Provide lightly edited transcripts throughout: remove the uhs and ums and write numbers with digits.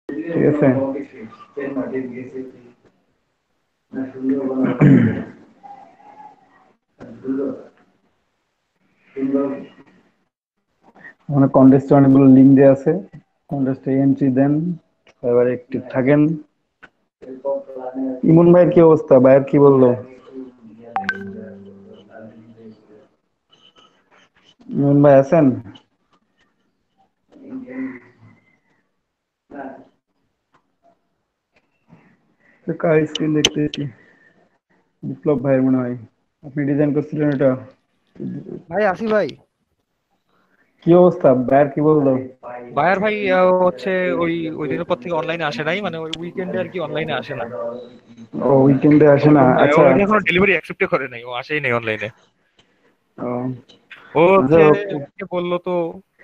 ঠিক আছে। ওখানে কন্টেস্টে অনেকগুলো লিঙ্ক দেওয়া আছে, কন্টেস্টে এন্ট্রি দেন, এবার একটিভ থাকেন। ইমন ভাইয়ের কি অবস্থা? ভাইয়ের কি বললো? ইমন ভাই আছেন? কার স্ক্রিন দেখতেছি? বিপ্লব ভাইয়ের মনে হয়। আপনি ডিজাইন করছিলেন এটা? ভাই আসি ভাই। কি অবস্থা? ভাইয়ের কি বললো? বায়ার ভাই হচ্ছে ওই ওই দিনের পর থেকে অনলাইনে আসে নাই, মানে ওই উইকেন্ডে আর কি অনলাইনে আসে না। ও উইকেন্ডে আসে না, হ্যাঁ, ও আচ্ছা। এখনো ডেলিভারি অ্যাকসেপ্ট করে নাই, ও আসেই নাই অনলাইনে। ও ও আচ্ছা, হচ্ছে ওকে। আমাকে বললো তো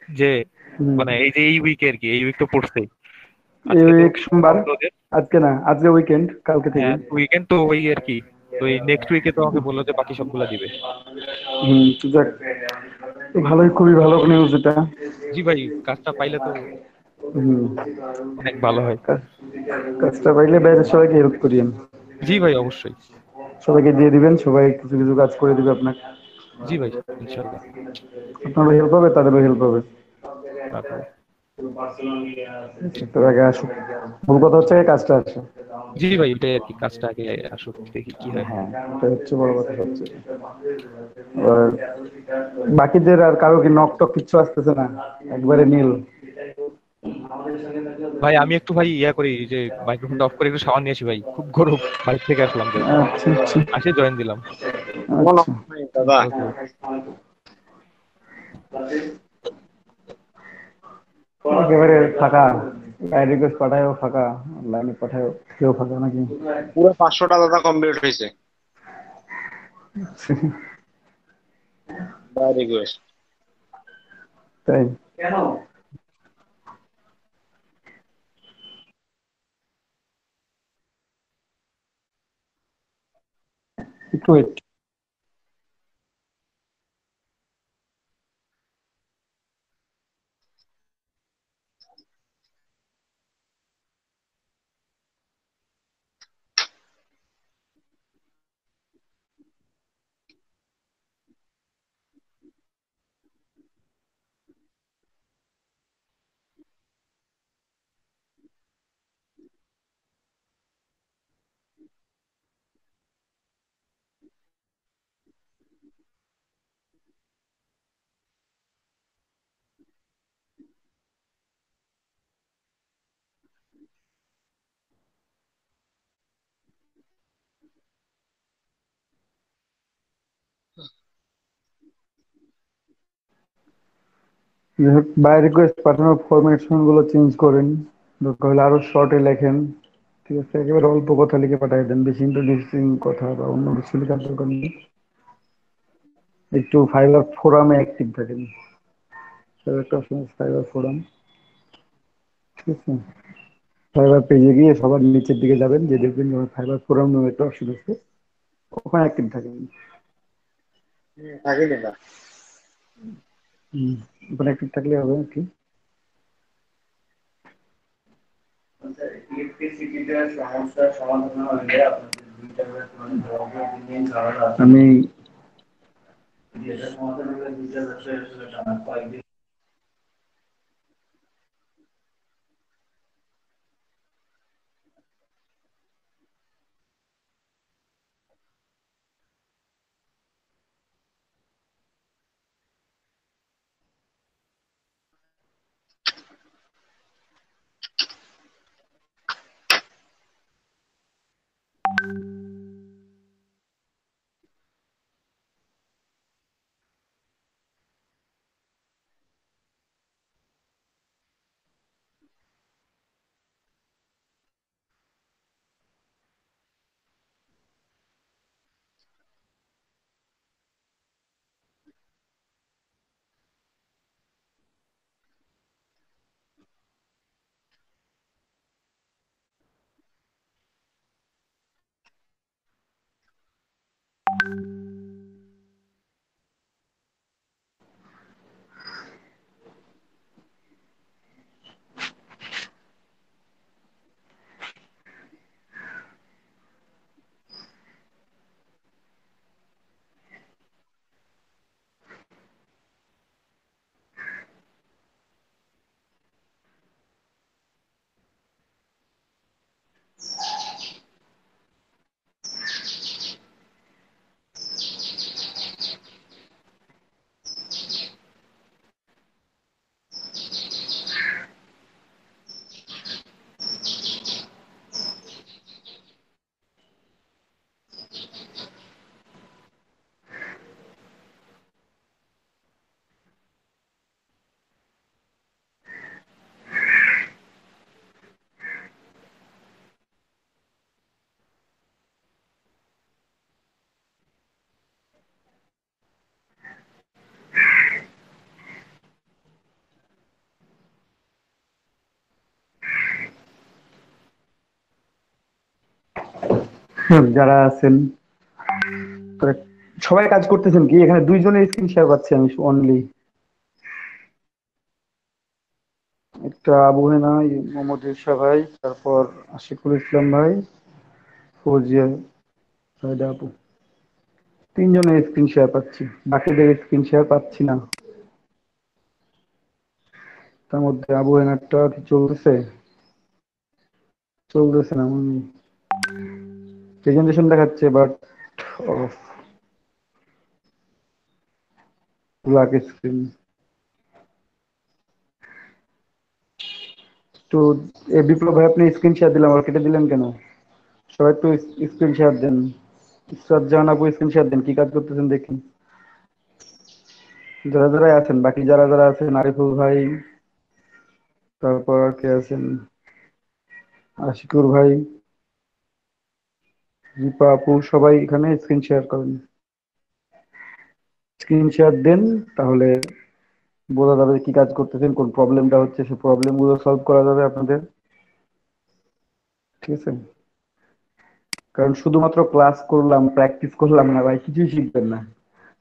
যে হুম। মানে এই যে এই উইকে আর কি, এই উইক তো পড়ছেই, এই আজকে তো week সোমবার। বন্ধ ওদের। আজকে না, আজকে উইকেন্ড, কালকে থেকে। হ্যাঁ উইকেন্ড তো ওই আর কি। তো এই নেক্সট উইকে তো আমাকে বললো যে বাকি সবগুলা দিবে। হুম, তো যাক, তো ভালোই, খুবই ভালো নিউজ এটা। জি ভাই, কাজটা পাইলে তো হুম। অনেক ভালো হয়। কাজ- কাজটা পাইলে বাইরে সবাইকে হেল্প করিয়েন। জি ভাই অবশ্যই। সবাইকে দিয়ে দিবেন, সবাই কিছু কিছু কাজ করে দিবে আপনাকে। জি ভাই, ইনশাল্লাহ। আপনারও হেল্প হবে, তাদেরও হেল্প হবে। তারপরে তো আগে আসুক, মূল কথা হচ্ছে আগে কাজটা আসে। জি ভাই, এটাই আর কি, কাজটা আগে আসুক, দেখি কি হয়। হ্যাঁ, এটা হচ্ছে বড় কথা হচ্ছে। আর বাকিদের আর কারো কি নক টক কিচ্ছু আসতেছে না? একবারে নীল। ভাই আমি একটু ভাই ইয়া করি, যে মাইক্রোফোনটা অফ করে একটু সাউন্ড নিয়েছি ভাই, খুব গরম, বাইরে থেকে আসলাম জাস্ট, আচ্ছা আচ্ছা আসে জয়েন দিলাম। কোনো আচ্ছা। নাই দাদা। ওকে। একেবারে ফাঁকা। রিকোয়েস্ট পাঠায়ও ফাঁকা, লাইনে পাঠায়ও কেউ ফাঁকা নাকি? পুরো 500টা দাদা কমপ্লিট হয়েছে। রিকোয়েস্ট। তাই? একটু wait। বাই রিকোয়েস্ট পাঠানোর ফরম্যাশন গুলো চেঞ্জ করেন, দরকার হলে আরো শর্টে লেখেন। ঠিক আছে, একেবারে অল্প কথা লিখে পাঠিয়ে দেন, বেশি ইন্ট্রোডিউসিং কথা বা অন্য কিছু লেখার দরকার নেই। একটু ফাইবার ফোরামে অ্যাক্টিভ থাকেন। একটা অপশন আছে ফাইবার ফোরাম, ঠিক আছে? ফাইবার পেজে গিয়ে সবার নিচের দিকে যাবেন, যে দেখবেন ফাইবার ফোরাম নামে একটা অপশন আছে, ওখানে অ্যাক্টিভ থাকেন। থাকি দাদা। হুম, ওখানে অ্যাক্টিভ থাকলে হবে আর কি। ইলেকট্রিসিটিটার সমস্যার সমাধান হলে আপনাদের দুইটা আমি যেটা সমাধান হলে দুইটা ব্যবসায় আসলে টানা কয়েকদিন। যারা আছেন তারা সবাই কাজ করতেছেন কি? এখানে দুইজনের স্ক্রিন শেয়ার পাচ্ছি আমি অনলি। একটা আবু হেনা, মোহাম্মদ ইরশা ভাই, তারপর আশিকুল ইসলাম ভাই, ফৌজিয়া সাইদা আপু, তিনজনের স্ক্রিন শেয়ার পাচ্ছি, বাকিদের স্ক্রিন শেয়ার পাচ্ছি না। তার মধ্যে আবু হেনারটা কি চলতেছে? চলতেছে না, প্রেজেন্টেশন দেখাচ্ছে বাট অফ ব্ল্যাক স্ক্রিন। তো বিপ্লব ভাই, আপনি স্ক্রিন শেয়ার দিলাম আর কেটে দিলেন কেন? সবাই একটু স্ক্রিন শেয়ার দেন। ইসরাত জাহান আপু স্ক্রিন শেয়ার দেন, কি কাজ করতেছেন দেখি। যারা যারা আছেন, বাকি যারা যারা আছেন, আরিফুল ভাই, তারপর আর কে আছেন, আশিকুর ভাই, রিপা আপু, সবাই এখানে স্ক্রিন শেয়ার করেন। স্ক্রিন শেয়ার দেন, তাহলে বোঝা যাবে কি কাজ করতেছেন, কোন প্রবলেমটা হচ্ছে, সেই প্রবলেম গুলো সলভ করা যাবে আপনাদের। ঠিক আছে? কারণ শুধুমাত্র ক্লাস করলাম, প্র্যাকটিস করলাম না ভাই, কিছুই শিখবেন না।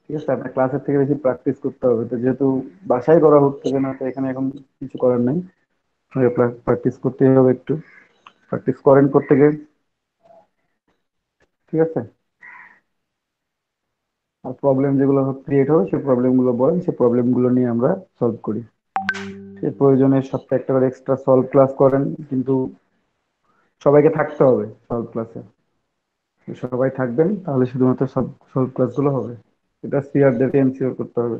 ঠিক আছে? আপনার ক্লাসের থেকে বেশি প্র্যাকটিস করতে হবে। তো যেহেতু বাসায় করা হচ্ছে না, তো এখানে এখন কিছু করার নাই, প্র্যাকটিস করতেই হবে একটু। প্র্যাকটিস করেন প্রত্যেকে। ঠিক আছে? আর প্রবলেম যেগুলো ক্রিয়েট হবে, সেই প্রবলেম গুলো বলেন, সেই প্রবলেম গুলো নিয়ে আমরা সলভ করি। সেই প্রয়োজনে সপ্তাহে একটা করে এক্সট্রা সলভ ক্লাস করেন, কিন্তু সবাইকে থাকতে হবে সলভ ক্লাসে। সবাই থাকবেন, তাহলে শুধুমাত্র সব সলভ ক্লাস গুলো হবে। এটা সিআরদেরকে এনসিওর করতে হবে।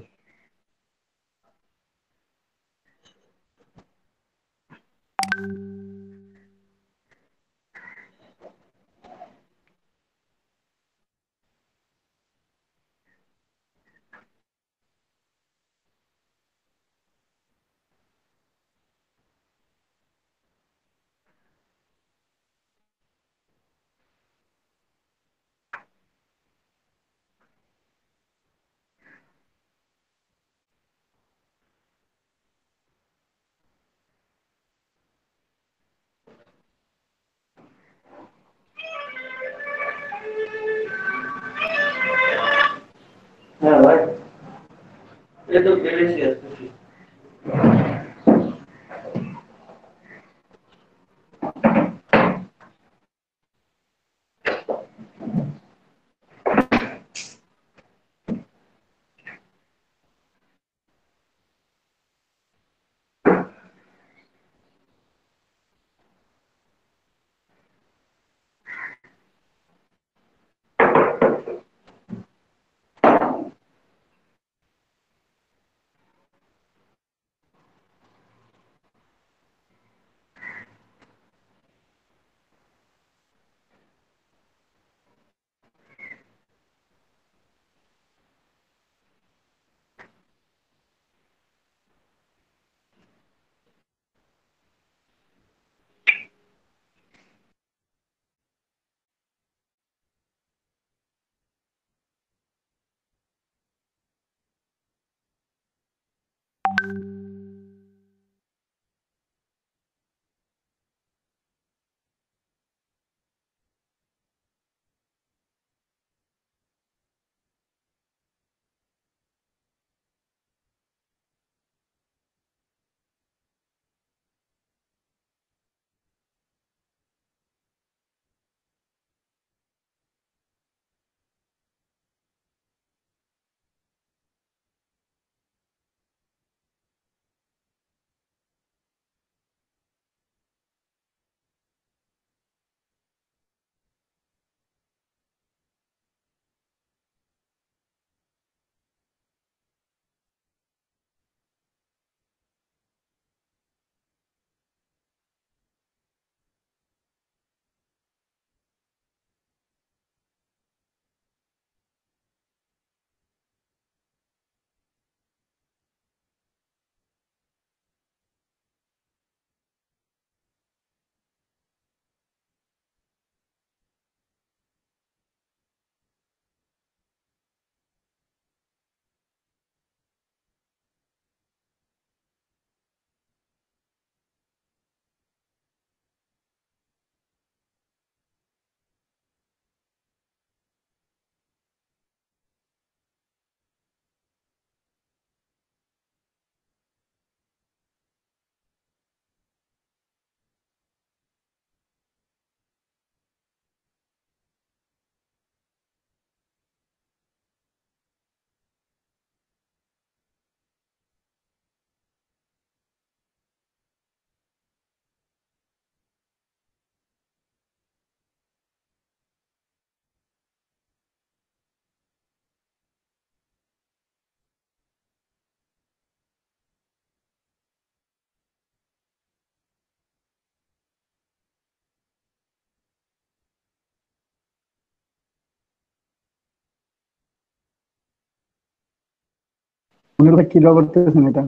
হ্যাঁ ভাই, এই তো বেড়েছি আসতেছি। ওগুলো কি ড্র করতেছেন এটা?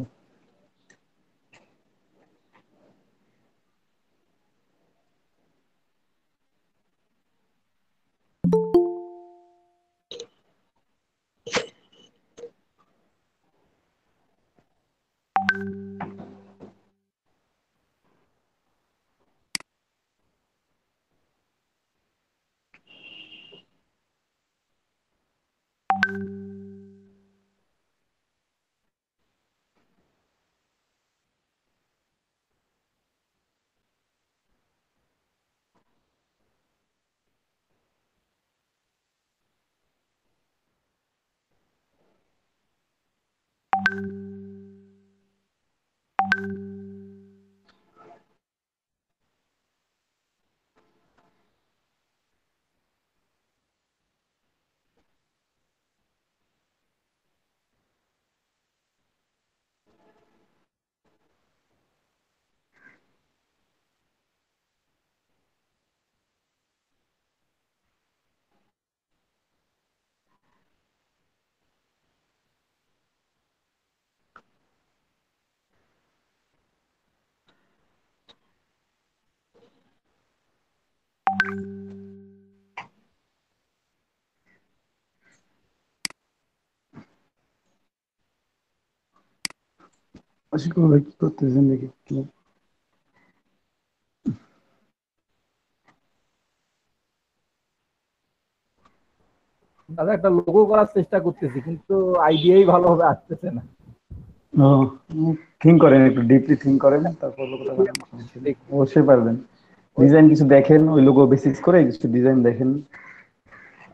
আশিকুল ভাই কি করতেছেন দেখি একটু। দাদা একটা লোগো করার চেষ্টা করতেছি, কিন্তু আইডিয়াই ভালোভাবে আসতেছে না। থিঙ্ক করেন, একটু ডিপলি থিঙ্ক করেন, তারপর লোগোটা বানান। দেখি। অবশ্যই পারবেন। ডিজাইন কিছু দেখেন, ওই লোগো বেসিস করে কিছু ডিজাইন দেখেন।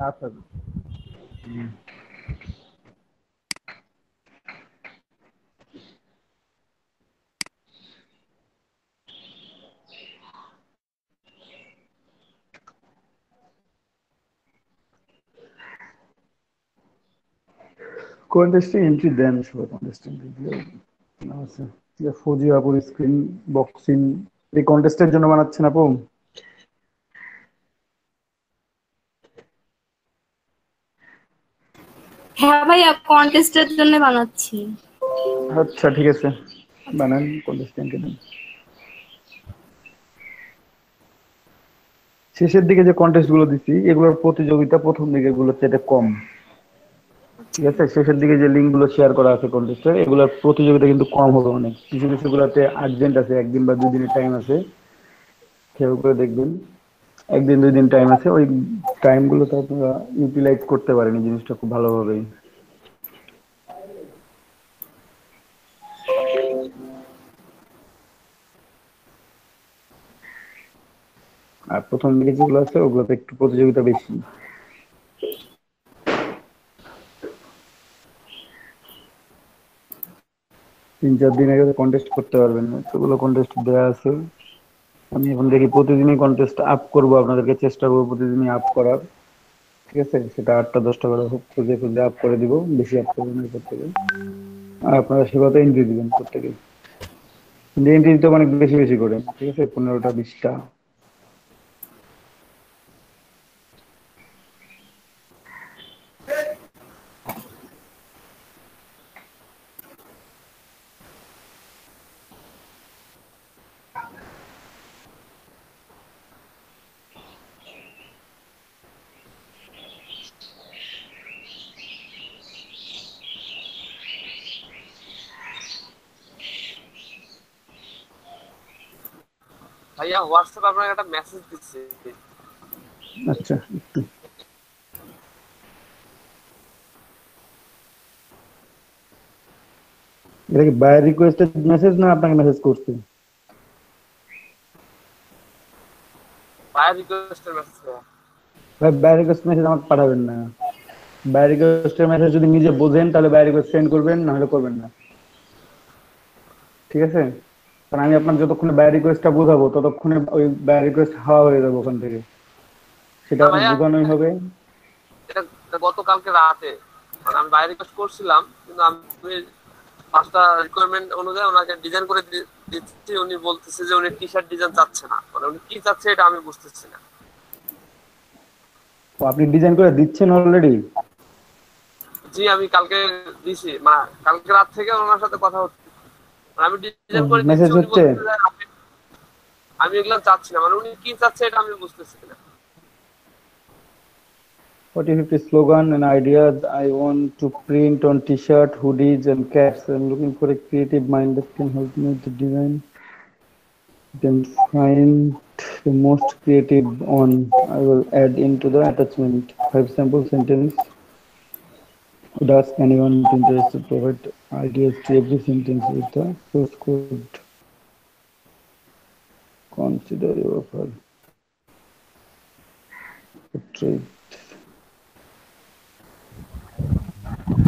আচ্ছা, কন্টেস্টে এন্ট্রি দেন, সবাই কন্টেস্টে এন্ট্রি দিয়ে। আচ্ছা, ফৌজি আপুর স্ক্রিন বক্সিং এই কন্টেস্টের জন্য বানাচ্ছেন আপু? হ্যাঁ ভাইয়া, কন্টেস্টের জন্য বানাচ্ছি। আচ্ছা ঠিক আছে, বানান, কন্টেস্টে এন্ট্রি দেন। শেষের দিকে যে কন্টেস্ট গুলো দিচ্ছি এগুলোর প্রতিযোগিতা প্রথম দিকের গুলোর চেয়ে কম, ঠিক আছে? শেষের দিকে যে লিঙ্ক গুলো শেয়ার করা আছে কন্টেস্টের, এগুলোর প্রতিযোগিতা কিন্তু কম হবে অনেক। কিছু কিছু গুলাতে আর্জেন্ট আছে, একদিন বা 2 দিনের টাইম আছে, খেয়াল করে দেখবেন। 1 দিন 2 দিন টাইম আছে, ওই টাইম গুলোতে আপনারা ইউটিলাইজ করতে পারেন এই জিনিসটা খুব ভালোভাবেই। আর প্রথম দিকে যেগুলো আছে ওগুলোতে একটু প্রতিযোগিতা বেশি। 3-4 দিন আগে কন্টেস্ট করতে পারবেন না, সেগুলো কন্টেস্ট দেওয়া আছে। আমি এখন দেখি প্রতিদিনই কন্টেস্ট আপ করব, আপনাদেরকে চেষ্টা করবো প্রতিদিনই আপ করার, ঠিক আছে? সেটা 8টা 10টা করে হোক, খুঁজে খুঁজে আপ করে দিব, বেশি আপ করবেন না প্রত্যেকে। আর আপনারা সেভাবে এন্ট্রি দিবেন প্রত্যেকে, কিন্তু এন্ট্রি দিতে অনেক বেশি বেশি করে, ঠিক আছে? 15টা 20টা। ভাইয়া হোয়াটসঅ্যাপে আপনাকে একটা মেসেজ দিচ্ছে। আচ্ছা, এটা কি বাই রিকোয়েস্টেড মেসেজ না আপনাকে মেসেজ করছে? ফায়ার রিকোয়েস্টের মেসেজ। ভাই বাই রিকোয়েস্ট মেসেজ আমাকে পাঠাবেন না। বাই রিকোয়েস্টের মেসেজ যদি নিজে বোঝেন তাহলে বাই রিকোয়েস্ট সেন্ড করবেন, না হলে করবেন না, ঠিক আছে? কারণ আমি আপনার যতক্ষণে বাই রিকোয়েস্টটা বোঝাবো ততক্ষণে ওই বাই রিকোয়েস্ট হাওয়া হয়ে যাবে ওখান থেকে, সেটা না আপনার ভাইয়া, বোঝানোই হবে। এটা গতকালকে রাতে মানে আমি বাইরে রিকোয়েস্ট করছিলাম, কিন্তু আমি 5টা রিকোয়ারমেন্ট অনুযায়ী ওনাকে ডিজাইন করে দিচ্ছি, উনি বলতেছে যে উনি টি শার্ট ডিজাইন চাচ্ছে না, মানে উনি কি চাচ্ছে এটা আমি বুঝতেছি না। আপনি ডিজাইন করে দিচ্ছেন অলরেডি? জি আমি কালকে দিছি, মানে কালকে রাত থেকে ওনার সাথে কথা হচ্ছে। মানে আমি ডিজাইন করে দিচ্ছি, মেসেজ উনি হচ্ছে বলতেছে যে আমি এগুলো চাচ্ছি না, মানে উনি কি চাচ্ছে এটা আমি বুঝতেছি না। 40-50 slogan and ideas I want to print on t-shirt, hoodies and caps. I'm looking for a creative mind that can help me to design. Then find the most creative on. I will add into the attachment 5 sample sentence. Would ask anyone to interested to provide ideas to every sentence with the source code. Consider your offer. Portrait.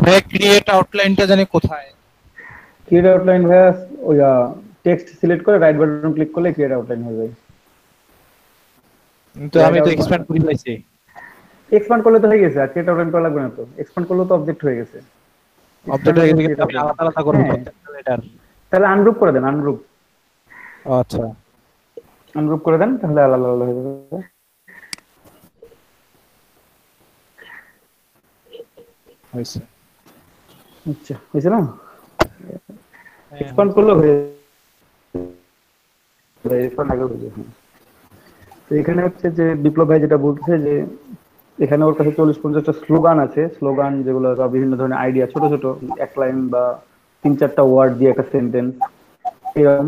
ভাই create আউটলাইনটা জানি কোথায়? Create outline has text select করে right button click করলে create outline হয়ে যায়। কিন্তু আমি তো এক্সপ্যান্ড করে ফেলেছি। এক্সপ্যান্ড করলে তো হয়ে গেছে, আর ক্রিয়েট আউটলাইন করা লাগবে না তো। এক্সপ্যান্ড করলে তো অবজেক্ট হয়ে গেছে। অবজেক্ট হয়ে গেছে, কিন্তু আমি আলাদা আলাদা করব প্রত্যেকটা লেটার। তাহলে আনগ্রুপ করে দেন, আনগ্রুপ। আচ্ছা, আনগ্রুপ করে দেন, তাহলে আলাদা আলাদা হয়ে যাবে। হয়েছে। আচ্ছা, হয়েছে না? এক্সপ্যান্ড করলে হয়ে যাবে, এক্সপ্যান্ড আগে হয়ে যাবে। তো এখানে হচ্ছে যে বিপ্লব ভাই যেটা বলতেছে যে এখানে ওর কাছে 40-50টা স্লোগান আছে, স্লোগান যেগুলো বা বিভিন্ন ধরনের আইডিয়া, ছোট ছোট এক লাইন বা 3-4টা ওয়ার্ড দিয়ে একটা সেন্টেন্স এরকম।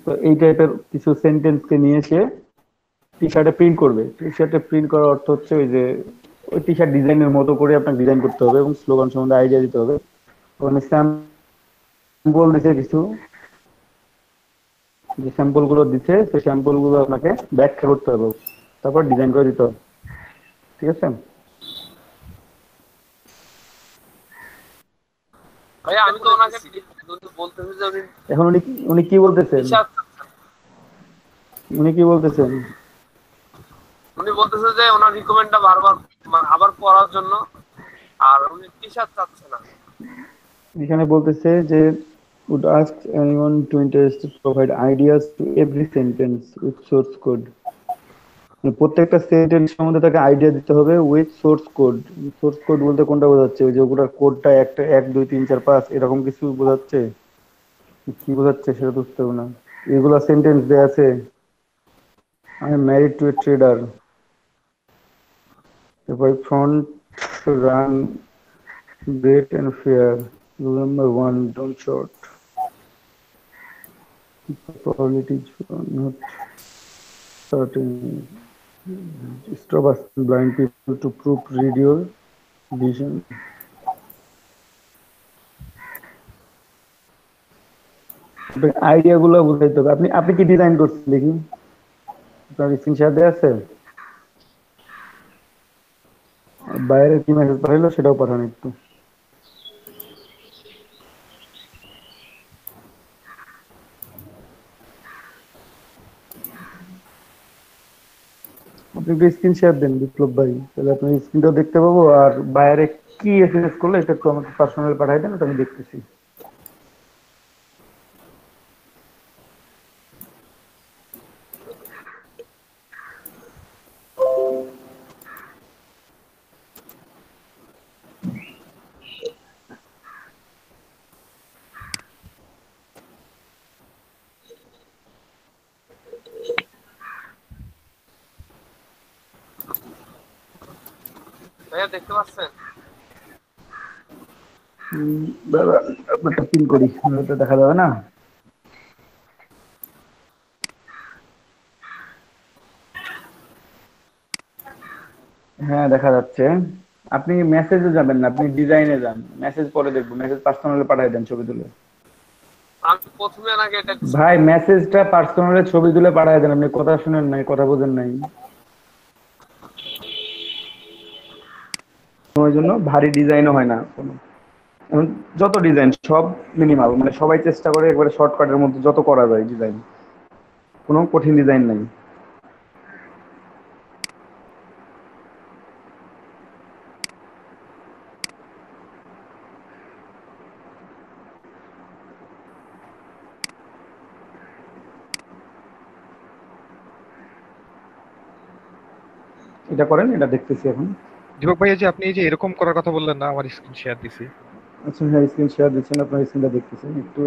তো এই টাইপের কিছু সেন্টেন্সকে নিয়ে সে টি শার্টে প্রিন্ট করবে। টি শার্টে প্রিন্ট করার অর্থ হচ্ছে ওই যে ওই টি শার্ট ডিজাইনের মতো করে আপনাকে ডিজাইন করতে হবে এবং স্লোগান সম্বন্ধে আইডিয়া দিতে হবে। ওখানে স্যাম্পল দিচ্ছে কিছু, যে স্যাম্পল গুলো দিচ্ছে সেই স্যাম্পল গুলো আপনাকে ব্যাখ্যা করতে হবে, তারপর ডিজাইন করে দিতে হবে। ঠিক আছে? ভাই আমি তো ওনাকে বলতেছি যে উনি এখন উনি কি বলতেছেন? উনি কি বলতেছেন? উনি বলতেছে যে ওনার রিকমেন্ডটা বারবার মানে আবার পড়ার জন্য, আর উনি টি শার্ট চাচ্ছে না। এখানে বলতেছে যে would ask anyone to interested to provide ideas to every sentence with source code. প্রত্যেকটা সেন্টেন্স সম্বন্ধে তাকে আইডিয়া দিতে হবে with source code. Source code বলতে কোনটা বোঝাচ্ছে? ওই যে ওগুলোর কোডটা একটা 1 2 3 4 5 এরকম কিছু বোঝাচ্ছে? কি বোঝাচ্ছে সেটা বুঝতে হবে না। এগুলা সেন্টেন্স দেয়া আছে। I am married to A tedder, if I front run great and fair, remember one, don't short. Probabilities are not certain. Stop asking blind people to prove read your vision. Idea গুলো বুঝাইতে হবে। আপনি আপনি কি design করছেন দেখি? আপনার screenshot দেওয়া আছে? বাইরে কি মেসেজ পাঠাইলো সেটাও পাঠান একটু। আপনি একটু স্ক্রিনশট দেন বিপ্লব ভাই, তাহলে আপনার স্ক্রিনটাও দেখতে পাবো। আর বাইরে কি এসএমএস করলে এটা একটু আমাকে পার্সোনালি পাঠাই দেন, ওটা আমি দেখতেছি। ভাইয়া দেখতে পাচ্ছেন? দাদা আপনারটা পিন করি, ওটা দেখা যাবে না। হ্যাঁ দেখা যাচ্ছে। আপনি মেসেজে যাবেন না, আপনি ডিজাইনে যান। মেসেজ পরে দেখবো, মেসেজ পার্সোনালি পাঠিয়ে দেন ছবি তুলে। আমি প্রথমে আগে এটা ভাই মেসেজটা পার্সোনালি ছবি তুলে পাঠিয়ে দেন। আপনি কথা শুনেন নাই, কথা বোঝেন নাই। ওই জন্য ভারী ডিজাইনও হয় না কোনো। এখন যত ডিজাইন সব মিনিমাল, মানে সবাই চেষ্টা করে একবারে শর্টকাটের মধ্যে যত করা যায় ডিজাইন, কোনো কঠিন ডিজাইন নাই। এটা করেন, এটা দেখতেছি এখন। দীপক ভাই, এই যে আপনি এই যে এরকম করার কথা বললেন না, আমার স্ক্রিন শেয়ার দিছি। আচ্ছা হ্যাঁ, স্ক্রিন শেয়ার দিচ্ছেন, আপনার স্ক্রিনটা দেখতেছেন একটু।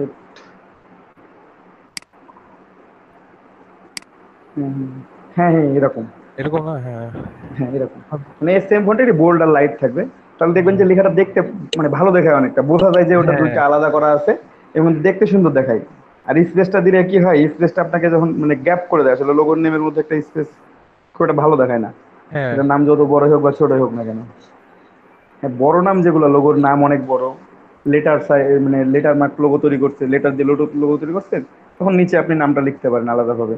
হুম, হুম। হ্যাঁ হ্যাঁ এরকম। এরকম না? হ্যাঁ। হ্যাঁ এরকম, মানে সেম ফন্টেরই বোল্ড আর লাইট থাকবে। তাহলে দেখবেন হুম। যে লেখাটা দেখতে মানে ভালো দেখায়, অনেকটা বোঝা যায় যে ওটা হ্যাঁ, দুইটা আলাদা করা আছে এবং দেখতে সুন্দর দেখায়। আর স্পেসটা দিলে কি হয়, স্পেসটা আপনাকে যখন মানে গ্যাপ করে দেয়, আসলে লোগোর নেমের মধ্যে একটা স্পেস খুব একটা ভালো দেখায় না, হ্যাঁ। সেটা নাম যত বড় হোক বা ছোটই হোক না কেন। হ্যাঁ বড় নাম যেগুলো, লোগোর নাম অনেক বড়, লেটার মানে লেটার মার্ক লোগো তৈরি করছে, লেটার দিয়ে লোগো তৈরি করছেন, তখন নিচে আপনি নামটা লিখতে পারেন আলাদাভাবে।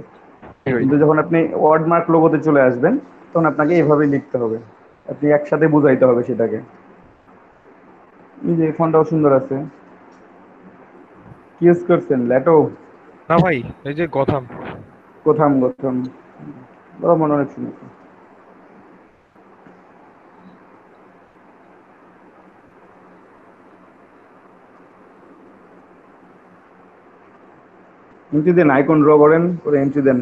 ওই। কিন্তু যখন আপনি ওয়ার্ড মার্ক লোগোতে চলে আসবেন, তখন আপনাকে এভাবেই লিখতে হবে, আপনি একসাথে বুঝাইতে হবে সেটাকে। এই যে ফন্টটাও সুন্দর আছে। কি ইউজ করছেন, ল্যাটো? না ভাই, এই যে গথাম। কোথাম গোথাম, বড় মনে অনেক সুন্দর। এন্ট্রি দেন, আইকন ড্র করেন, করে এন্ট্রি দেন।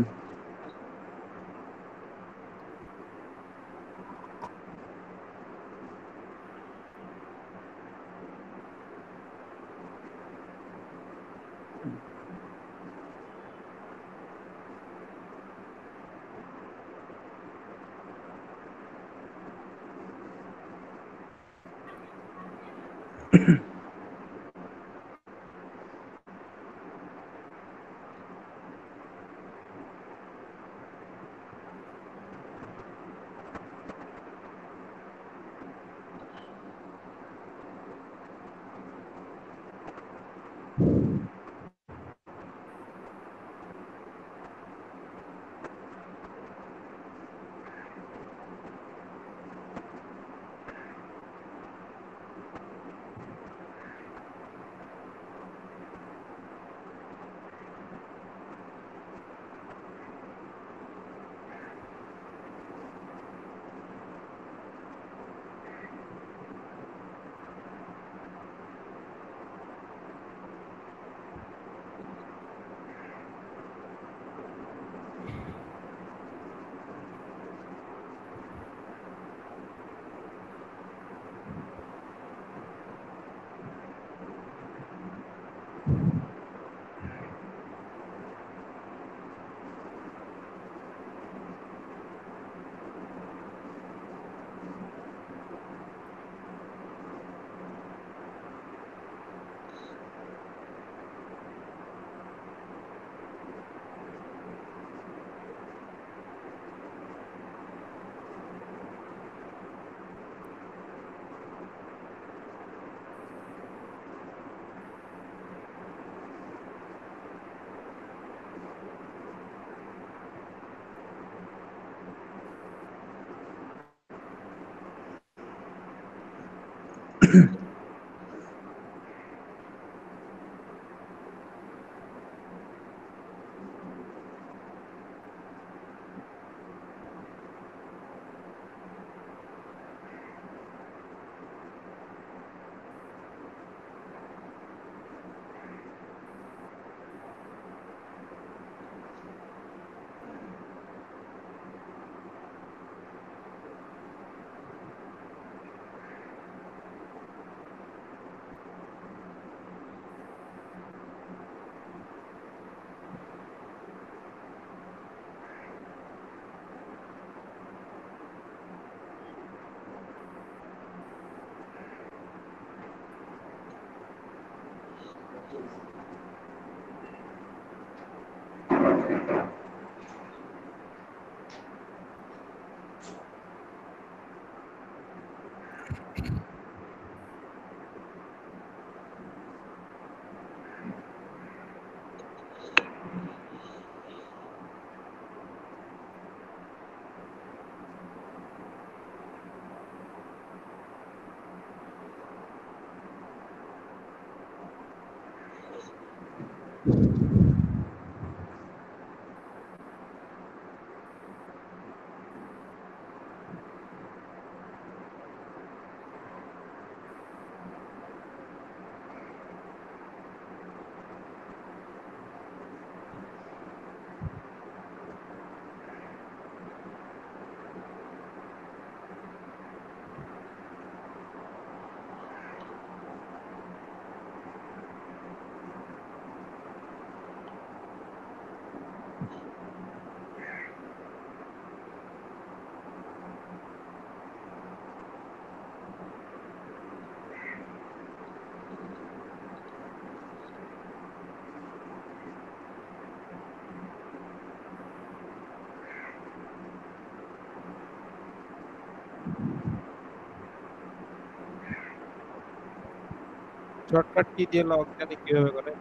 শর্টকাট কি দিয়ে লক জানি কিভাবে করে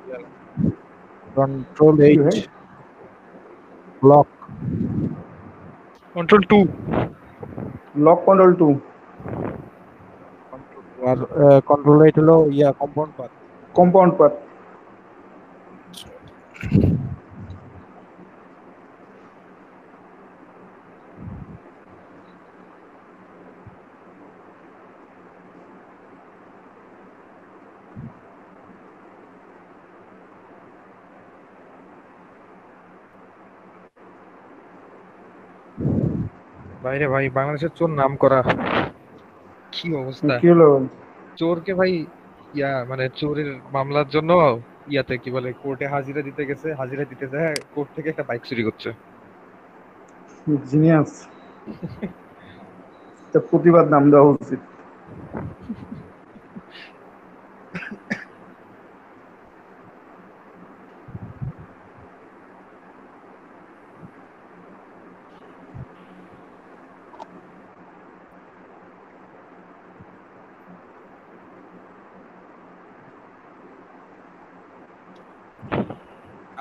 কন্ট্রোল কি এইচ ভাই? লক কন্ট্রোল 2 লক কন্ট্রোল 2 আর কন্ট্রোল এইট হলো কম্পাউন্ড পাথ কম্পাউন্ড পাথ। বাইরে ভাই বাংলাদেশের চোর নাম করা কি অবস্থা কি হলো? চোরকে ভাই মানে চোরের মামলার জন্য কি বলে কোর্টে হাজিরা দিতে গেছে হাজিরা দিতে যায় কোর্ট থেকে একটা বাইক চুরি করছে জিনিয়াস। তা প্রতিবাদ নাম দেওয়া উচিত।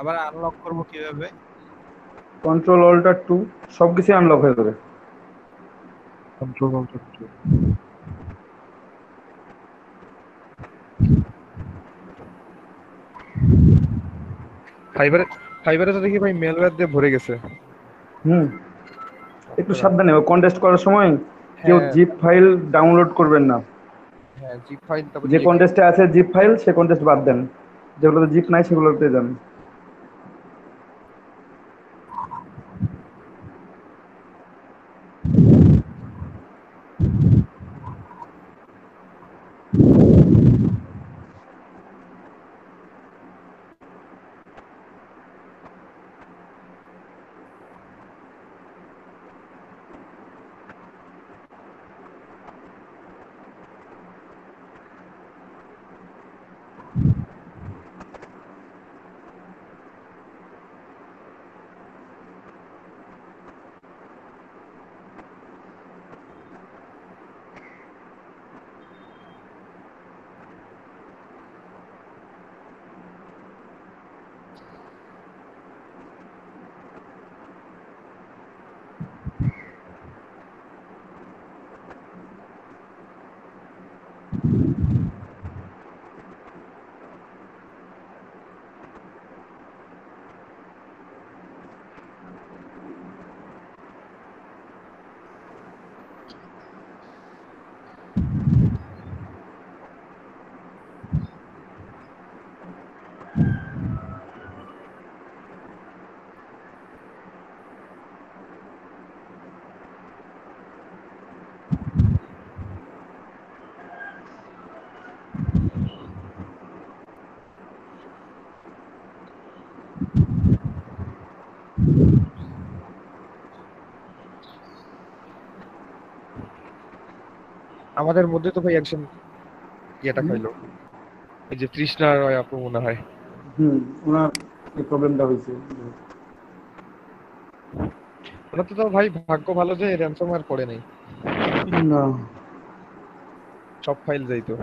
আবার আনলক করব কিভাবে কন্ট্রোল অল্টার 2 সবকিছু আনলক হয়ে যাবে। কন্ট্রোল অল্টার 2 ফাইবারে তো দেখি ভাই মেলওয়্যার দিয়ে ভরে গেছে একটু সাবধানে কন্টেস্ট করার সময় কেউ হ্যাঁ জিপ ফাইল ডাউনলোড করবেন না। হ্যাঁ জিপ ফাইল তারপর যে কন্টেস্টে আছে জিপ ফাইল সে কন্টেস্ট বাদ দেন, যেগুলোতে জিপ নাই সেগুলোতে যান। আমাদের মধ্যে তো ভাই একজন খাইলো এই যে তৃষ্ণা রয় আপু মনে হয় ওনার এই প্রবলেমটা হয়েছে। ওনার তো ভাই ভাগ্য ভালো যে র্যানসমওয়্যার পড়ে নাই না সব ফাইল যাইতো।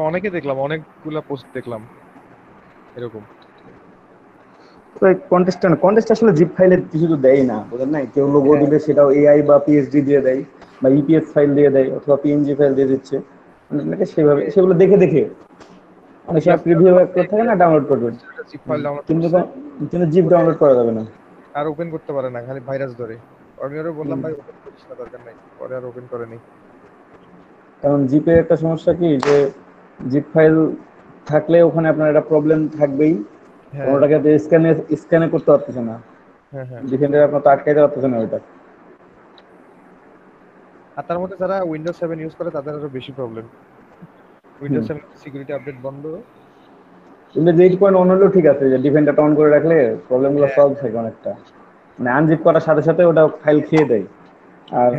অনেকে দেখলাম অনেকগুলা পোস্ট দেখলাম এরকম। কন্টেস্ট আসলে জিপ ফাইলে কিছু তো দেয় না, বুঝলেন না? কেউ লোগো দিলে সেটাও এআই বা পিএইচডি দিয়ে দেয় বা ইপিএস ফাইল দিয়ে দেয় অথবা পিএনজি ফাইল দিয়ে দিচ্ছে। অনেকে সেভাবে সেগুলো দেখে দেখে অনেক সময় প্রিভিউ করে থাকে না, ডাউনলোড করবেন, জিপ ফাইল ডাউনলোড কিন্তু করছে কিন্তু জিপ ডাউনলোড করা যাবে না। আর ওপেন করতে পারে না, খালি ভাইরাস ধরে। আমি আরো বললাম ভাই ওপেন করিস না, দরকার নাই, পরে আর ওপেন করেনি। কারণ জিপের একটা সমস্যা কি যে জিপ ফাইল থাকলে ওখানে আপনার একটা প্রবলেম থাকবেই, ওটাকে স্ক্যানে করতে পারতেছে না, ডিফেন্ডার আপনার তো আটকাইতে পারতেছে না ওইটা। আর তার মধ্যে যারা উইন্ডোজ 7 ইউজ করে তাদের আরো বেশি প্রবলেম। উইন্ডোজ 7 সিকিউরিটি আপডেট বন্ধ। উইন্ডোজ 8.1 হলেও ঠিক আছে, যে ডিফেন্ডারটা অন করে রাখলে প্রবলেমগুলো সলভ থাকে অনেকটা। মানে আনজিপ করার সাথে সাথে ওটা ফাইল খেয়ে দেয়। আর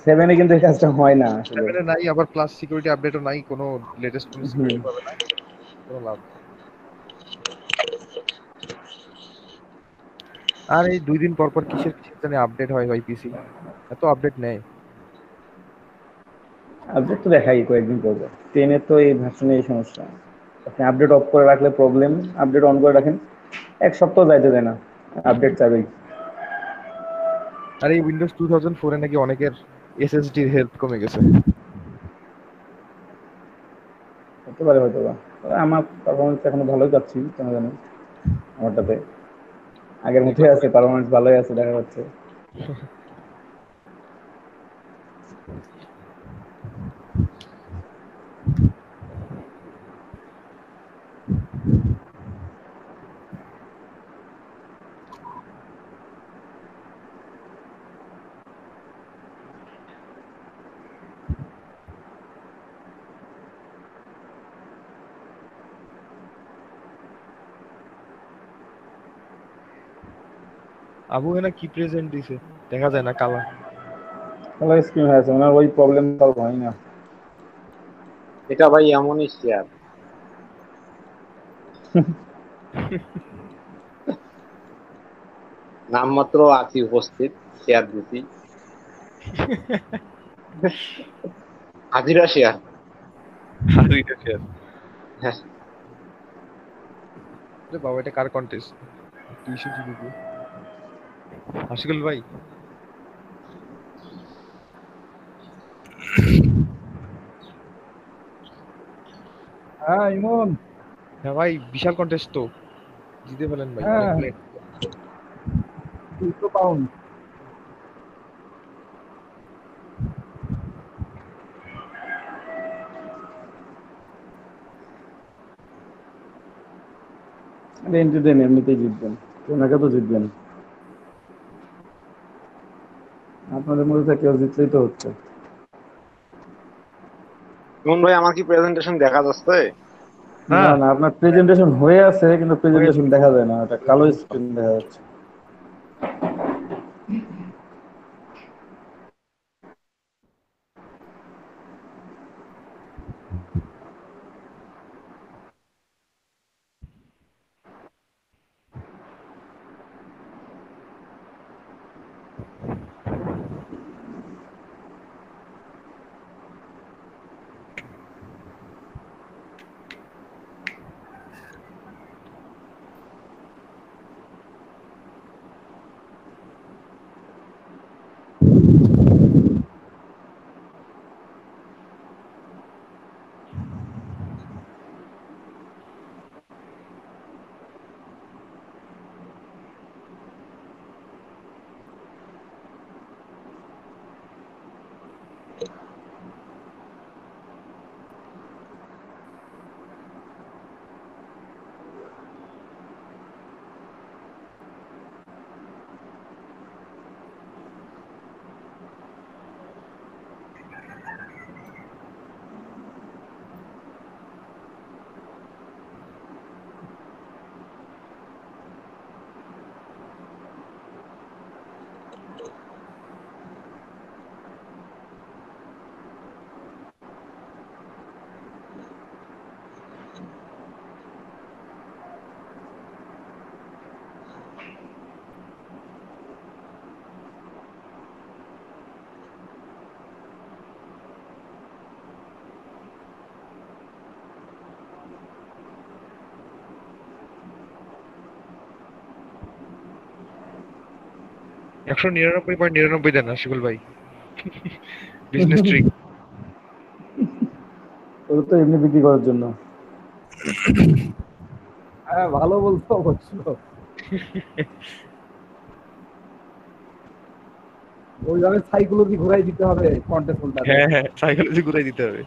7 এ কিন্তু এই কাজটা হয় না আসলে। 7 এ নাই, আবার প্লাস সিকিউরিটি আপডেটও নাই, কোনো লেটেস্ট কোনো সিকিউরিটি পাবে না, কোনো লাভ নেই। আর এই 2 দিন পর পর কিসের জানি আপডেট হয় ভাই পিসি, এত আপডেট নেই। আপডেট তো দেখাই কয়েকদিন পরে। 10 এর তো এই ভার্সনে এই সমস্যা। আপনি আপডেট অফ করে রাখলে প্রবলেম, আপডেট অন করে রাখেন, এক সপ্তাহ যাইতে দেয় না, আপডেট চাবেই। আর এই উইন্ডোজ 2004 এ নাকি অনেকের এসএসডির হেলথ কমে গেছে। হতে পারে হয়তো বা। তবে আমার পারফরমেন্স এখনো ভালোই পাচ্ছি কেন জানি আমারটাতে। আগের মতোই দেখলাম আছে, পারফরমেন্স ভালোই আছে দেখা যাচ্ছে। আবু হেনা কি প্রেজেন্ট দিছে দেখা যায় না, কালা। ভালো স্ক্রিন হয়েছে, ওনার ওই প্রবলেম সলভ হয় না। এটা ভাই এমনই শেয়ার, নামমাত্র আছি উপস্থিত, শেয়ার দিছি, হাজিরা শেয়ার। আর এটা শেয়ার। আরে বাবা, এটা কার কন্টেস্ট? 200 জিবি। আশিকুল ভাই। হ্যাঁ ইমন। হ্যাঁ ভাই, বিশাল কন্টেস্ট তো, জিতে ফেলেন ভাই, হ্যাঁ, অনেকগুলো। 200 পাউন্ড। এন্ট্রি দেন, এমনিতেই জিতবেন, ওনাকে তো জিতবেন। আপনাদের মধ্যে থেকে কেউ জিতলেই তো হচ্ছে। কোন ভাই, আমার কি প্রেজেন্টেশন দেখা যাচ্ছে? না হ্যাঁ, না, আপনার প্রেজেন্টেশন হয়ে আছে কিন্তু হয়ে প্রেজেন্টেশন দেখা যায় না, এটা কালো আছে। স্ক্রিন দেখা যাচ্ছে। একশো 99.99 দেন আশিকুল ভাই। Business trick. ওটা তো এমনি বিক্রি করার জন্য। হ্যাঁ ভালো বলতো অবশ্য। ওইভাবে সাইকোলজি ঘুরাই দিতে হবে কন্টেস্ট হোল্ডারে। হ্যাঁ হ্যাঁ, সাইকোলজি ঘুরাই দিতে হবে।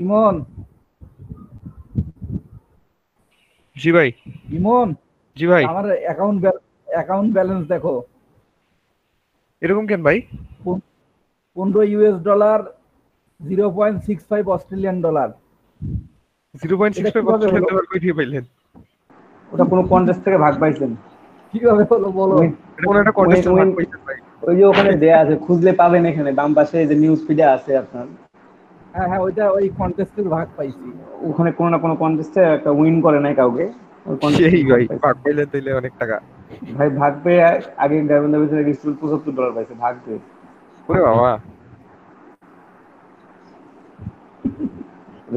ইমন জি ভাই। ইমন জি ভাই। আমার অ্যাকাউন্ট ব্যালেন্স দেখো। এরকম কেন ভাই? $15 0.65 অস্ট্রেলিয়ান ডলার। এটা 0.65 কিভাবে অস্ট্রেলিয়ান হলো? ডলার কই থেকে পাইলেন? ওটা কোনো কন্টেস্ট থেকে ভাগ পাইছেন? কিভাবে হলো বলো? উইন এটা কোন একটা কন্টেস্টের ভাগ পাইছেন ভাই? ওই যে ওখানে দেয়া আছে, খুঁজলে পাবেন, এখানে বাম পাশে যে নিউজ ফিডে আছে আপনার। হ্যাঁ হ্যাঁ, ওইটা ওই কন্টেস্টের ভাগ পাইছি। ওখানে কোনো না কোনো কন্টেস্টে একটা উইন করে নাই কাউকে, ওই কন্টেস্টে সেই ভাগ ভাই পাইছে। ভাগ পাইলেন তাইলে অনেক টাকা। ভাই ভাগ পেয়ে আগে গার্মেন্ট অফিসে গেছিল, $75 পাইছে ভাগ পেয়ে। ওরে বাবা।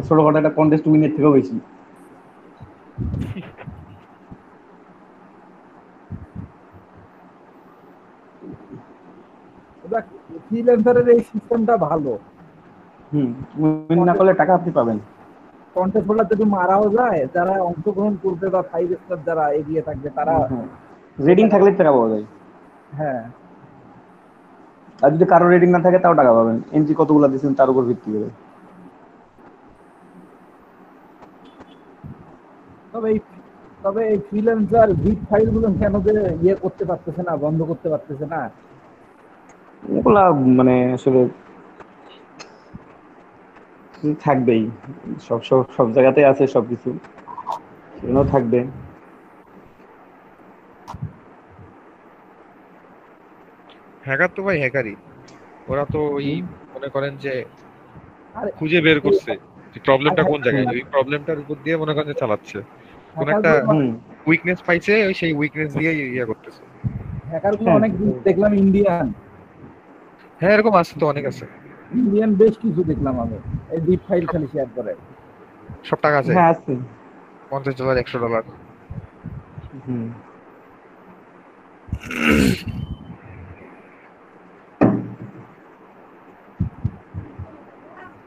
ছোটখাটো একটা কন্টেস্ট উইনের থেকেও বেশি। ওটা ফ্রিল্যান্সারের এই সিস্টেমটা ভালো। উইন না করলে টাকা আপনি পাবেন। কন্টেস্ট হোল্ডার যদি মারাও যায়, যারা অংশগ্রহণ করবে বা 5 স্টার যারা এগিয়ে থাকবে তারা রেটিং থাকলে টাকা পাওয়া যায়। হ্যাঁ। আর যদি কারো রেটিং না থাকে তাও টাকা পাবেন, এন্ট্রি কতগুলো দিচ্ছেন তার উপর ভিত্তি করে। তবে এই ফ্রিল্যান্সার জিপ ফাইল গুলো কেন যে ইয়ে করতে পারতেছে না, বন্ধ করতে পারতেছে না? ওগুলা মানে আসলে থাকবেই, সব সব সব জায়গাতেই আছে সবকিছু, সেগুলো থাকবে। হ্যাকার তো ভাই হ্যাকারই, ওরা তো ওই মনে করেন যে আরে খুঁজে বের করছে প্রবলেমটা কোন জায়গায়, ওই প্রবলেমটার উপর দিয়ে মনে করেন যে চালাচ্ছে। কোন একটা উইকনেস পাইছে, ওই সেই উইকনেস দিয়ে ইয়া করতেছে। হ্যাকার গুলো অনেক দেখলাম ইন্ডিয়ান। হ্যাঁ এরকম আছে তো, অনেক আছে ইন্ডিয়ান, বেশ কিছু দেখলাম আমি। এই জিপ ফাইল খালি শেয়ার করে। সব টাকা আছে। হ্যাঁ আছে। $50 $100।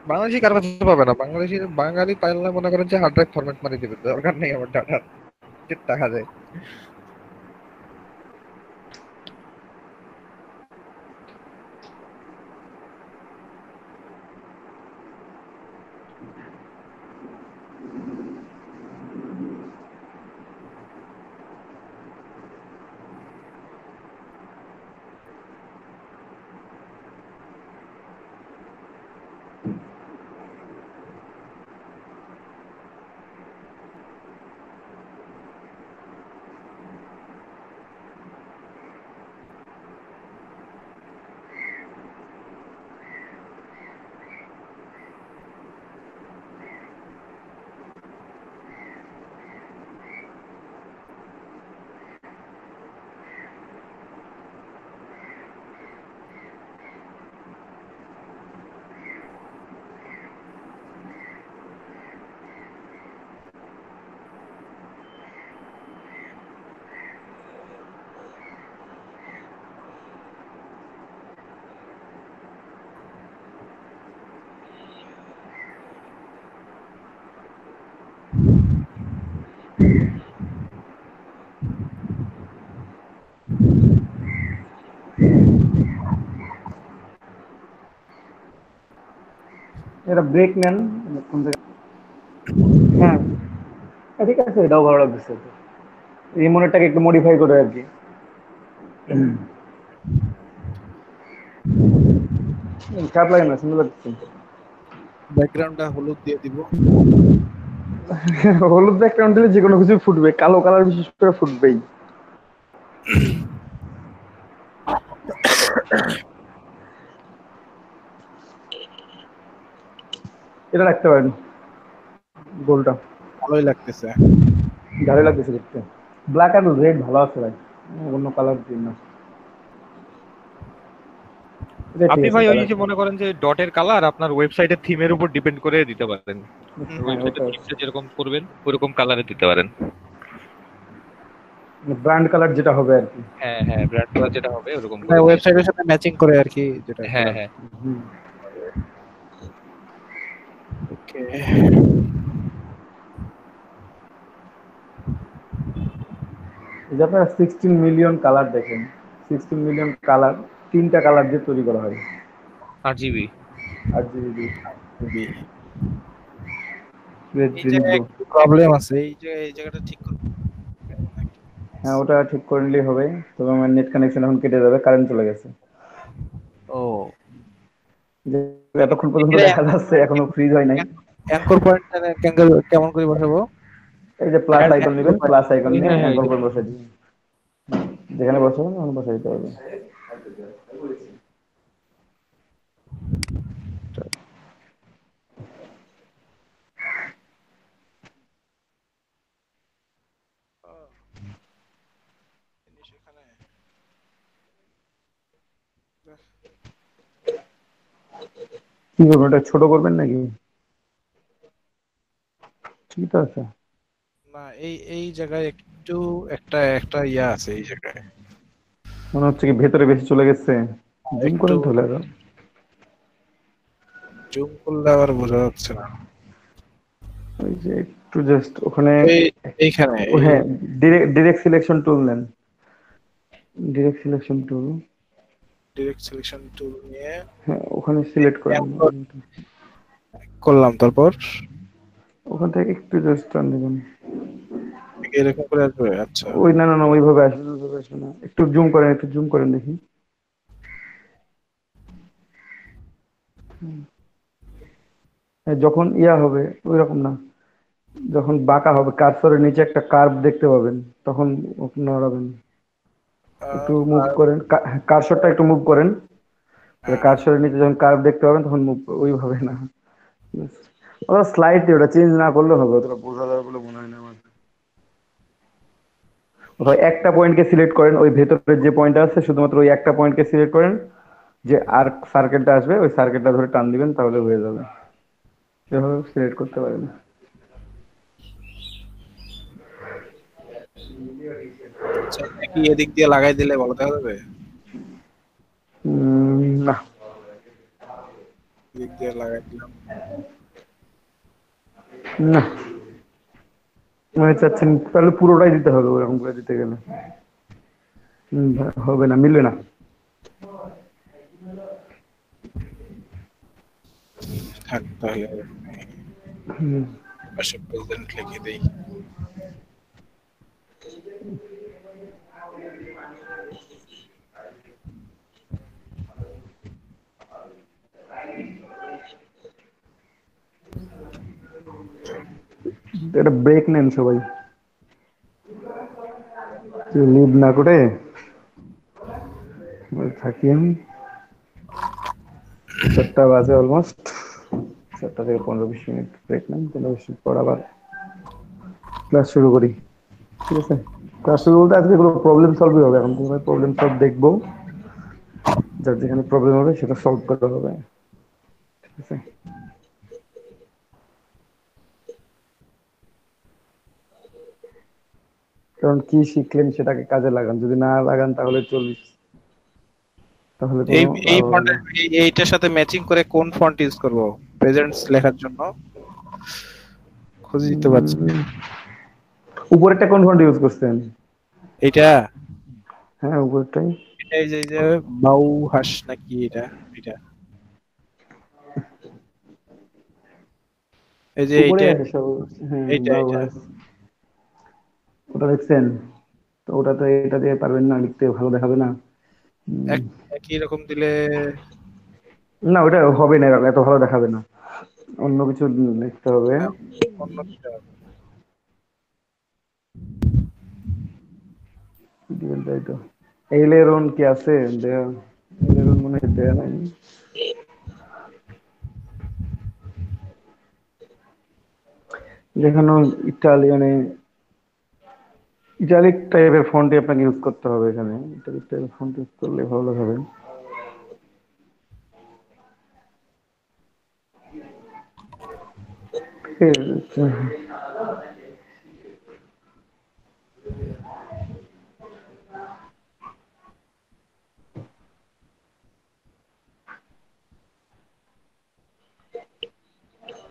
বাংলাদেশি কার কাছে পাবে না, বাঙালি পাইলে মনে করেন যে হার্ড ড্রাইভ ফরম্যাট মারি দিবে, দরকার নেই আমার ডাটা, টাকা যায়। এটা ব্রেক নেন কোন জায়গায়। হ্যাঁ ঠিক আছে, এটাও ভালো লাগছে। এই মনিটরটাকে একটু মডিফাই করে আর কি। খারাপ লাগে না, সুন্দর লাগছে। ব্যাকগ্রাউন্ডটা হলুদ দিয়ে দিব। হলুদ ব্যাকগ্রাউন্ড দিলে যে কোনো কিছু ফুটবে, কালো কালার বিশেষ করে ফুটবেই। এটা রাখতে পারেন, গোলটা ভালোই লাগতেছে, ভালোই লাগতেছে দেখতে। ব্ল্যাক আর রেড ভালো আছে ভাই, অন্য কালার দিন না। আপনি ভাই ওই যে মনে করেন যে ডটের কালার আপনার ওয়েবসাইটের থিমের উপর ডিপেন্ড করে দিতে পারেন, ওয়েবসাইটের থিমটা যেরকম করবেন ওইরকম কালারে দিতে পারেন। ব্র্যান্ড কালার যেটা হবে আর কি। হ্যাঁ হ্যাঁ, ব্র্যান্ড কালার যেটা হবে ওরকম মানে ওয়েবসাইটের সাথে ম্যাচিং করে আর কি যেটা। হ্যাঁ হ্যাঁ। ওকে, এই যে আপনারা 16 মিলিয়ন কালার দেখেন, 16 মিলিয়ন কালার 3টা কালার দিয়ে তৈরি করা হয়। RGB। এই রেডি জায়গায় ব্রো। একটু প্রবলেম আছে, এই জায়গাটা ঠিক করতে নাকি? হ্যাঁ ওটা ঠিক করে নিলেই হবে, তবে আমার নেট কানেকশন এখন কেটে যাবে, কারেন্ট চলে গেছে। ও যে এতক্ষণ পর্যন্ত এখানে দেখা যাচ্ছে এখনো ফ্রিজ হয় নাই। অ্যাঙ্কর পয়েন্ট কেমন করে বসাবো? এই যে প্লাস আইকন অ্যাঙ্কর নেবেন, পয়েন্ট প্লাস আইকন নিয়ে হ্যাঁ হ্যাঁ অ্যাঙ্গল করে বসাই দিন, যেখানে বসাবেন ওখানে বসাই দিতে হবে। কি করবেন, এটা ছোট করবেন নাকি? ঠিক আছে। না, এই এই জায়গায় একটু একটা একটা ইয়া আছে এই জায়গায়, মনে হচ্ছে কি ভেতরে বেশি চলে গেছে, জুম একটু করেন তাহলে আরো। জুম করলে আবার বোঝা যাচ্ছে না। ওই যে একটু জাস্ট ওখানে, এইখানে ও হ্যাঁ, ডিরেক্ট সিলেকশন টুল নেন, direct selection tool. Direct selection tool নিয়ে হ্যাঁ ওখানে সিলেক্ট করেন, anchor করলাম, তারপর ওখান থেকে একটু জাস্ট টান দিবেন। এরকম করে আসবে। আচ্ছা, ওই না না না, ওইভাবে আসবে, ওইভাবে আসবে না, একটু জুম করেন, একটু জুম করেন দেখি। হ্যাঁ, যখন ইয়া হবে ওই রকম না, যখন বাঁকা হবে কার্সরের নিচে একটা কার্ভ দেখতে পাবেন, তখন নড়াবেন, একটু মুভ করেন, কার্সরটা একটু মুভ করেন, কার্সরের নিচে যখন কার্ভ দেখতে পাবেন তখন মুভ, ওইভাবে না, ওটা স্লাইডলি, ওটা চেঞ্জ না করলে হবে, ওটা বোঝা যাবে বলে মনে হয় না আমার। ওই একটা পয়েন্টকে সিলেক্ট করেন, ওই ভেতরের যে পয়েন্ট আছে শুধুমাত্র ওই একটা পয়েন্টকে সিলেক্ট করেন, যে আর্ক সার্কেলটা আসবে ওই সার্কেলটা ধরে টান দিবেন, তাহলে হয়ে যাবে। এভাবে সিলেক্ট করতে পারেন। আচ্ছা, এটা কি এদিক দিয়ে লাগাই দিলে ভালো দেখা যাবে? না, এদিক দিয়ে লাগাই দিলাম। না মানে চাচ্ছেন তাহলে পুরোটাই দিতে হবে, ওরকম করে দিতে গেলে হবে না, মিলবে না। থাক তাহলে হুম, পাশে প্রেসিডেন্ট লিখে দেই। একটা ব্রেক নেন সবাই, লিভ না করে থাকি আমি। 7টা বাজে অলমোস্ট, 7টা থেকে 15-20 মিনিট ব্রেক নেন, 15-20 মিনিট পর আবার ক্লাস শুরু করি, ঠিক আছে? ক্লাস শুরু বলতে আজকে কোনো প্রবলেম সলভই হবে, এখন তোমার প্রবলেম সলভ দেখবো, যার যেখানে প্রবলেম হবে সেটা সলভ করা হবে, ঠিক আছে? কারণ কি শিখলেন সেটাকে কাজে লাগান, যদি না লাগান তাহলে 40, তাহলে এই কোনো এই লাভ হবে ফন্ট না। এইটার সাথে ম্যাচিং করে কোন ফন্ট ইউজ করব প্রেজেন্টস লেখার জন্য খুঁজে দিতে পারছি না। উম, উপরেরটা কোন ফন্ট ইউজ করছেন? এটা হ্যাঁ উপরেরটাই। এটা এই যে বাউ হাস নাকি এটা, এটা এই যে উপরে এইটা, আছে সব। হ্যাঁ এইটা বাস, ওটা দেখছেন? তো ওটা তো এটা দিয়ে পারবেন না লিখতে, ভালো দেখাবে না। এক একই রকম দিলে না ওটা হবে না, এত ভালো দেখাবে না, অন্য কিছু লিখতে হবে। অন্য দিতে হবে। কি দিবেন তাই তো, এইলেরন কি আছে দেয়া? এইলেরন মনে হয় দেয়া নাই। যেখানে ইটালিয়ানে ইটালিক টাইপের ফন্টই আপনাকে ইউজ করতে হবে, এখানে ইটালিক টাইপের ফন্ট ইউজ করলে ভালো দেখাবে।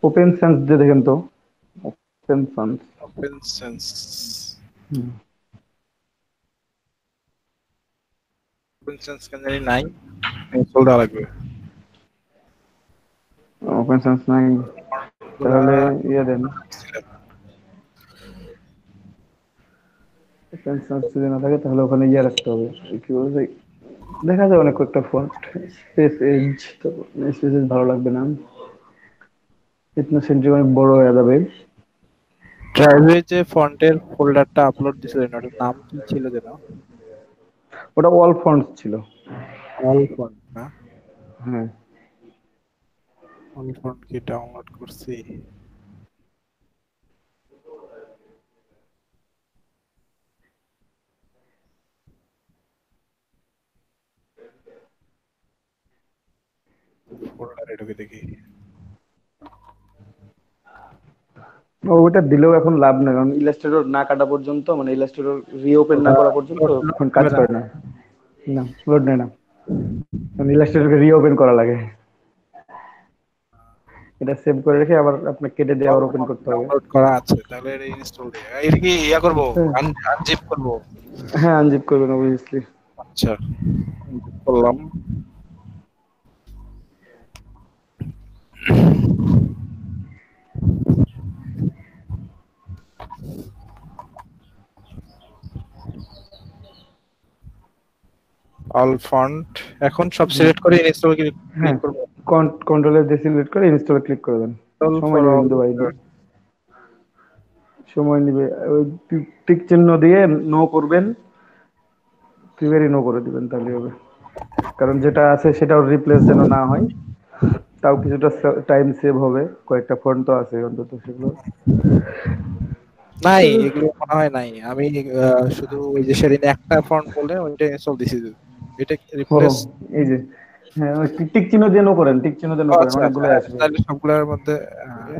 ওপেন সেন্স দিয়ে দেখেন তো, open sense. Open sense, open sense কেন জানি নাই, ইনস্টল দেওয়া লাগবে। ওপেন সেন্স নাই? পুরা তাহলে ইয়ে দেন, যদি না থাকে তাহলে ওখানে ইয়ে রাখতে হবে, কি বলছে, দেখা যায় অনেক কয়েকটা ফন্ট, স্পেস এজ, তো স্পেস এজ ভালো লাগবে না, ইতনা সেন্ট্রি অনেক বড় হয়ে যাবে। ড্রাইভে যে ফন্টের ফোল্ডারটা আপলোড দিছিলেন ওটার নাম কি ছিল যেন? ওটা অল ফন্টস ছিল। অল ফন্ট না? হ্যাঁ, অল ফন্ট কি ডাউনলোড করছি? ফোল্ডারে ঢুকে দেখি। ওটা দিলেও এখন লাভ নেই, কারণ ইলাস্ট্রেটর না কাটা পর্যন্ত, মানে ইলাস্ট্রেটর রিওপেন না ওটা করা পর্যন্ত লোড ফোন কাজ হবে না? করে না। না, লোড নেয় না, কারণ ইলাস্ট্রেটরকে রিওপেন করা লাগে। এটা সেভ করে রেখে আবার আপনাকে কেটে দিয়ে আবার ওপেন করতে হবে। ডাউনলোড করা আছে, তাহলে এটা ইনস্টল দিয়ে এটা কি ইয়া করব, হ্যাঁ, আনজিপ করব? হ্যাঁ আনজিপ করবেন অবভিয়াসলি। আচ্ছা, unzip করলাম। অল ফন্ট এখন সব সিলেক্ট করে ইনস্টল ক্লিক হ্যাঁ, করব। কন্ট্রোলের দিয়ে সিলেক্ট করে ইনস্টলে ক্লিক করে দেন। ইনস্টল সময় ফর নেবে অল কিন্তু ভাই, ইউজার্স। সময় নেবে। ওই টিক চিহ্ন দিয়ে নো করবেন, প্রিভেরি নো করে দিবেন, তাহলে হবে। কারণ যেটা আছে সেটাও রিপ্লেস যেন না হয়, তাও কিছুটা টাইম সেভ হবে, কয়েকটা ফন্ট তো আছে অন্তত সেগুলো। নাই, এগুলো মনে হয় নাই। আমি শুধু ওই যে সেদিন একটা ফন্ট বলে ওইটা ইনস্টল দিছি, এটা ও, রিপ্লেস। এই যে, হ্যাঁ ওই টিক চিহ্ন দিয়ে নো করেন, টিক চিহ্ন দিয়ে নো করেন, আচ্ছা আচ্ছা, অনেকগুলো আসবে। তাহলে সবগুলোর মধ্যে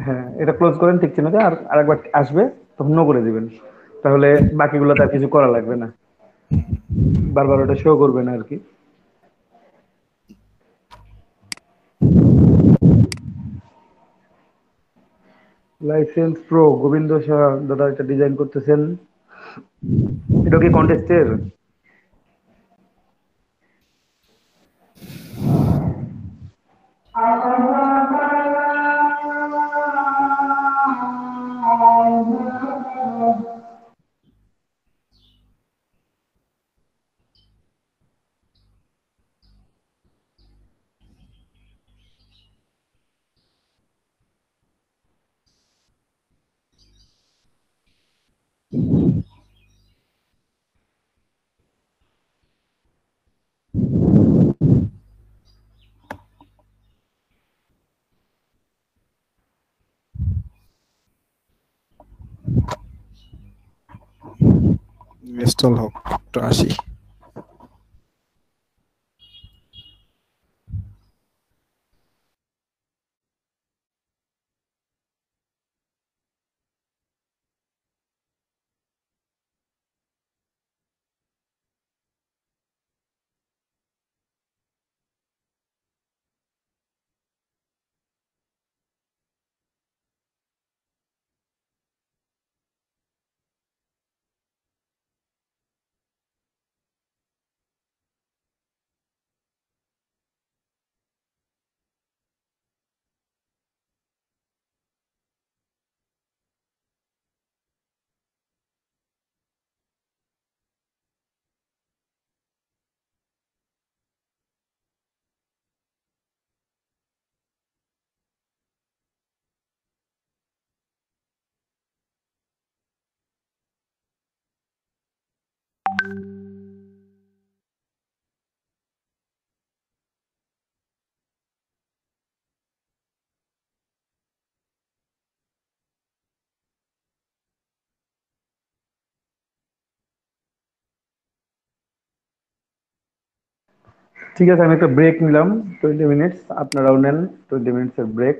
হ্যাঁ, এটা ক্লোজ করেন টিক চিহ্ন দিয়ে, আর আরেকবার আসবে তখন নো করে দিবেন, তাহলে বাকিগুলো তার কিছু করা লাগবে না, বারবার ওটা শো করবে না আর কি। লাইসেন্স প্রো গোবিন্দ শাহ দাদা এটা ডিজাইন করতেছেন, এটা কি কন্টেস্টের? ইনস্টল হোক, একটু আসি। ঠিক আছে, আমি একটা ব্রেক নিলাম 20 মিনিটস, আপনারাও নেন 20 মিনিটসের ব্রেক।